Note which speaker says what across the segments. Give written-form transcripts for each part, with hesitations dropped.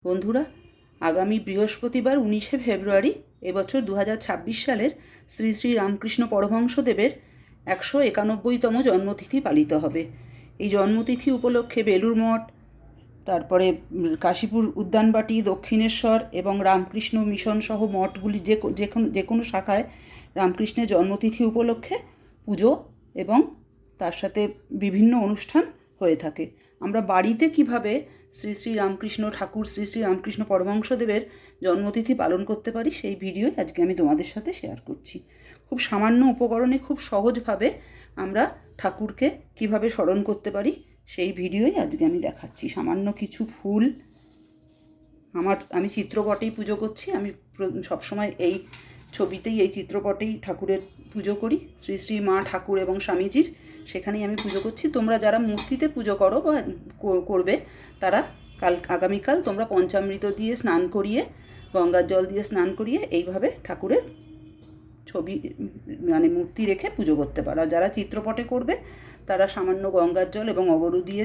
Speaker 1: বন্ধুরা, আগামী বৃহস্পতিবার 19শে ফেব্রুয়ারি এবছর 2026 সালের শ্রী শ্রী রামকৃষ্ণ পরমহংসদেবের 191তম জন্মতিথি পালিত হবে। এই জন্মতিথি উপলক্ষে বেলুড় মঠ, তারপরে কাশীপুর উদ্যানবাটি, দক্ষিণেশ্বর এবং রামকৃষ্ণ মিশন সহ মঠগুলি যে কোনো শাখায় রামকৃষ্ণের জন্মতিথি উপলক্ষে পুজো এবং তার সাথে বিভিন্ন অনুষ্ঠান হয়ে থাকে। আমরা বাড়িতে কিভাবে শ্রী শ্রী রামকৃষ্ণ ঠাকুর, শ্রী শ্রী রামকৃষ্ণ পরমহংসদেবের জন্মতিথি পালন করতে পারি সেই ভিডিও আজকে আমি তোমাদের সাথে শেয়ার করছি। খুব সামান্য উপকরণে খুব সহজভাবে আমরা ঠাকুরকে কিভাবে স্মরণ করতে পারি সেই ভিডিওই আজকে আমি দেখাচ্ছি। সামান্য কিছু ফুল, আমি চিত্রপটেই পুজো করছি। আমি সবসময় এই ছবিতেই, এই চিত্রপটেই ঠাকুরের পুজো করি, শ্রী শ্রী মা ঠাকুর এবং স্বামীজির, সেখানেই আমি পুজো করছি। তোমরা যারা মূর্তিতে পুজো করো বা করবে তারা আগামীকাল তোমরা পঞ্চামৃত দিয়ে স্নান করিয়ে, গঙ্গার জল দিয়ে স্নান করিয়ে এইভাবে ঠাকুরের ছবি মূর্তি রেখে পুজো করতে পারো। যারা চিত্রপটে করবে তারা সামান্য গঙ্গার জল এবং অগরু দিয়ে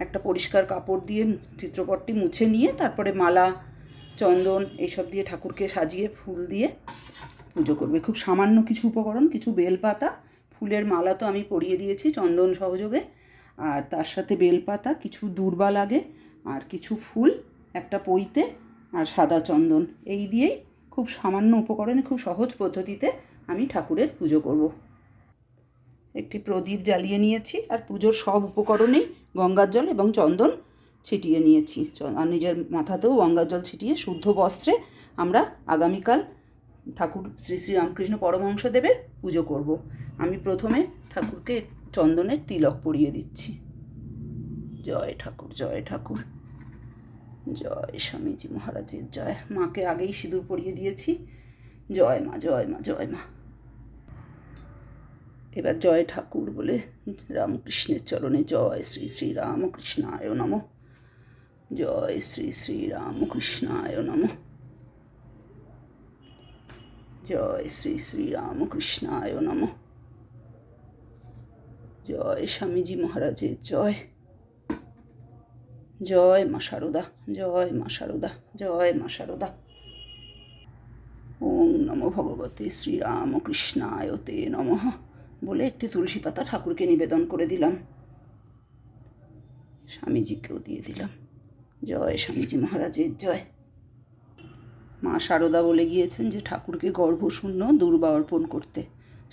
Speaker 1: একটা পরিষ্কার কাপড় দিয়ে চিত্রপটটি মুছে নিয়ে তারপরে মালা, চন্দন এইসব দিয়ে ঠাকুরকে সাজিয়ে ফুল দিয়ে পুজো করবে। খুব সামান্য কিছু উপকরণ, কিছু বেলপাতা, ফুলের মালা তো আমি পরিয়ে দিয়েছি চন্দন সহযোগে, আর তার সাথে বেলপাতা, কিছু দূর্বা লাগে, আর কিছু ফুল, একটা পইতে, আর সাদা চন্দন। এই দিয়েই খুব সামান্য উপকরণে খুব সহজ পদ্ধতিতে আমি ঠাকুরের পুজো করব। একটি প্রদীপ জ্বালিয়ে নিয়েছি আর পুজোর সব উপকরণেই গঙ্গার জল এবং চন্দন ছিটিয়ে নিয়েছি। আর নিজের মাথাতেও গঙ্গার জল ছিটিয়ে শুদ্ধ বস্ত্রে আমরা আগামীকাল ঠাকুর শ্রী শ্রী রামকৃষ্ণ পরমহংসদেবের পুজো করব। আমি প্রথমে ঠাকুরকে চন্দনের তিলক পরিয়ে দিচ্ছি। জয় ঠাকুর, জয় ঠাকুর, জয় স্বামীজি মহারাজের জয়। মাকে আগেই সিঁদুর পরিয়ে দিয়েছি। জয় মা, জয় মা, জয় মা। এবার জয় ঠাকুর বলে রামকৃষ্ণের চরণে জয় শ্রী শ্রী রামকৃষ্ণায় নমঃ, জয় শ্রী শ্রী রামকৃষ্ণায় নমঃ, জয় শ্রী শ্রী রামকৃষ্ণায় নমঃ, জয় স্বামীজি মহারাজের জয়। জয় মা শারদা, জয় মা শারদা, জয় মা শারদা। ওং নমো ভগবতে শ্রীরামকৃষ্ণায় তে নমঃ বলে একটি তুলসী পাতা ঠাকুরকে নিবেদন করে দিলাম। স্বামীজিকেও দিয়ে দিলাম। জয় স্বামীজি মহারাজের জয়। মা শারদা বলে গিয়েছেন যে ঠাকুরকে গর্ভশূন্য দূর্বা অর্পণ করতে,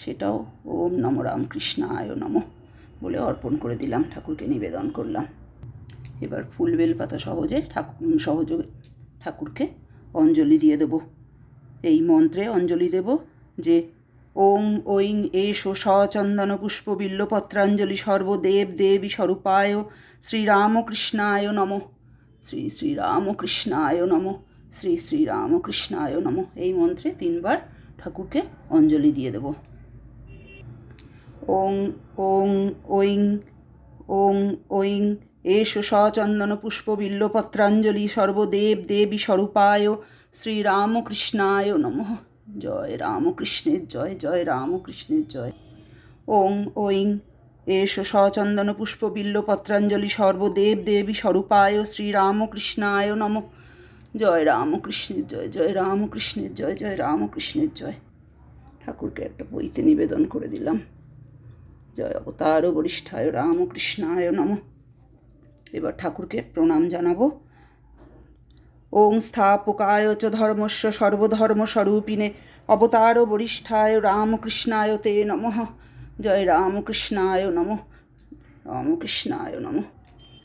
Speaker 1: সেটাও ওম নম রামকৃষ্ণায় নমঃ বলে অর্পণ করে দিলাম, ঠাকুরকে নিবেদন করলাম। এবার ফুল বেল পাতা সহযোগে ঠাকুরকে অঞ্জলি দিয়ে দেব। এই মন্ত্রে অঞ্জলি দেব যে ওং ঐং এষো সচন্দন পুষ্প বিল্লপত্রাঞ্জলি সর্বদেব দেবী স্বরূপায় শ্রীরামকৃষ্ণায় নমঃ, শ্রী শ্রীরামকৃষ্ণায় নমঃ, শ্রী শ্রীরামকৃষ্ণায় নমঃ। এই মন্ত্রে 3 বার ঠাকুরকে অঞ্জলি দিয়ে দেব। ওং ওং ঐং, ওং ঐং এষো সচন্দন পুষ্প বিল্লপত্রাঞ্জলি সর্বদেব দেবী স্বরূপায় শ্রীরামকৃষ্ণায় নমঃ। জয় রামকৃষ্ণের জয়, জয় রামকৃষ্ণের জয়। ওং ঐং এষো সচন্দন পুষ্প বিল্লপত্রাঞ্জলি সর্বদেব দেবী স্বরূপায় শ্রীরামকৃষ্ণায় নমঃ। জয় রামকৃষ্ণের জয়, জয় রামকৃষ্ণের জয়, জয় রামকৃষ্ণের জয়। ঠাকুরকে একটা পইতে নিবেদন করে দিলাম। জয় অবতার বরিষ্ঠায় রামকৃষ্ণায় নমঃ। এবার ঠাকুরকে প্রণাম জানাবো। ওং স্থাপকায় চ ধর্মস্য সর্বধর্মস্বরূপিণে অবতার বরিষ্ঠায় রামকৃষ্ণায় তে নমঃ। জয় রামকৃষ্ণায় নমঃ, রামকৃষ্ণায় নমঃ।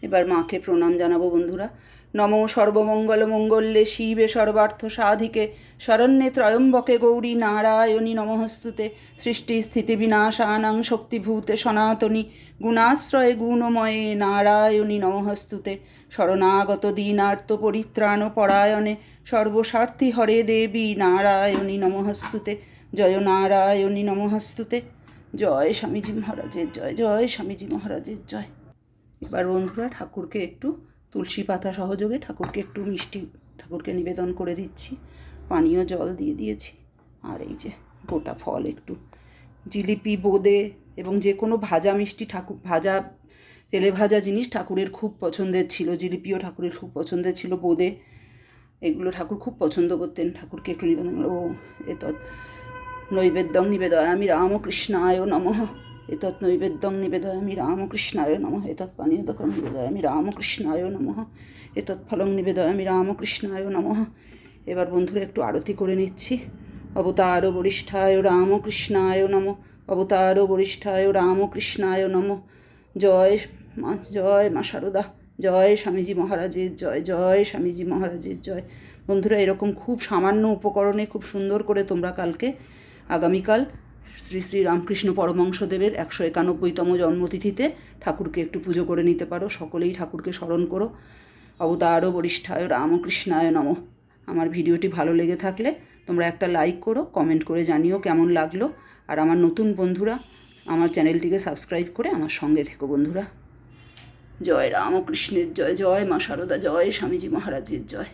Speaker 1: এবার মাকে প্রণাম জানাবো বন্ধুরা। নমো সর্বমঙ্গল মঙ্গলে শিবে সর্বার্থ সাধিকে শরণ্যে ত্রয়ম্বকে গৌরী নারায়ণী নমঃস্তুতে। সৃষ্টি স্থিতি বিনাশানাং শক্তিভূতে সনাতনী গুণাশ্রয়ে গুণময়ে নারায়ণী নমঃস্তুতে। শরণাগত দীনার্ত পরিত্রাণ পরায়ণে সর্বস্বার্থী হরে দেবী নারায়ণী নমঃস্তুতে। জয় নারায়ণী নমঃস্তুতে। জয় স্বামীজি মহারাজের জয়, জয় স্বামীজি মহারাজের জয়। এবার বন্ধুরা ঠাকুরকে একটু তুলসী পাতা সহযোগে ঠাকুরকে একটু মিষ্টি ঠাকুরকে নিবেদন করে দিচ্ছি। পানীয় জল দিয়ে দিয়েছি, আর এই যে গোটা ফল একটু, জিলিপি, বোঁদে এবং যে কোনো ভাজা মিষ্টি, তেলে ভাজা জিনিস ঠাকুরের খুব পছন্দের ছিল। জিলিপিও ঠাকুরের খুব পছন্দের ছিল, বোঁদে এগুলো ঠাকুর খুব পছন্দ করতেন। ঠাকুরকে একটু নিবেদন, ও এতৎ নৈবেদ্যং নিবেদয়ামি রামকৃষ্ণায় নমঃ, এতৎ নৈবেদ্যং নিবেদয়ামি রামকৃষ্ণায় নমঃ, এতৎ পানীয়দকং নিবেদয়ামি রামকৃষ্ণায় নমঃ, এতৎ ফলং নিবেদয়ামি রামকৃষ্ণায় নমঃ। এবার বন্ধুরা একটু আরতি করে নিচ্ছি। অবতার বরিষ্ঠায় রামকৃষ্ণায় নমঃ, অবতার বরিষ্ঠায় রামকৃষ্ণায় নমঃ। জয় মা শারদা, জয় স্বামীজি মহারাজের জয়, জয় স্বামীজি মহারাজের জয়। বন্ধুরা, এরকম খুব সামান্য উপকরণে খুব সুন্দর করে তোমরা আগামীকাল শ্রী শ্রী রামকৃষ্ণ পরমহংসদেবের 191তম জন্মতিথিতে ঠাকুরকে একটু পুজো করে নিতে পারো। সকলেই ঠাকুরকে স্মরণ করো। অবতার বরিষ্ঠায় রামকৃষ্ণায় নমঃ। আমার ভিডিওটি ভালো লেগে থাকলে তোমরা একটা লাইক করো, কমেন্ট করে জানিও কেমন লাগলো। আর আমার নতুন বন্ধুরা আমার চ্যানেলটিকে সাবস্ক্রাইব করে আমার সঙ্গে থেকো বন্ধুরা। জয় রামকৃষ্ণের জয়, জয় মা শারদা, জয় স্বামীজি মহারাজের জয়।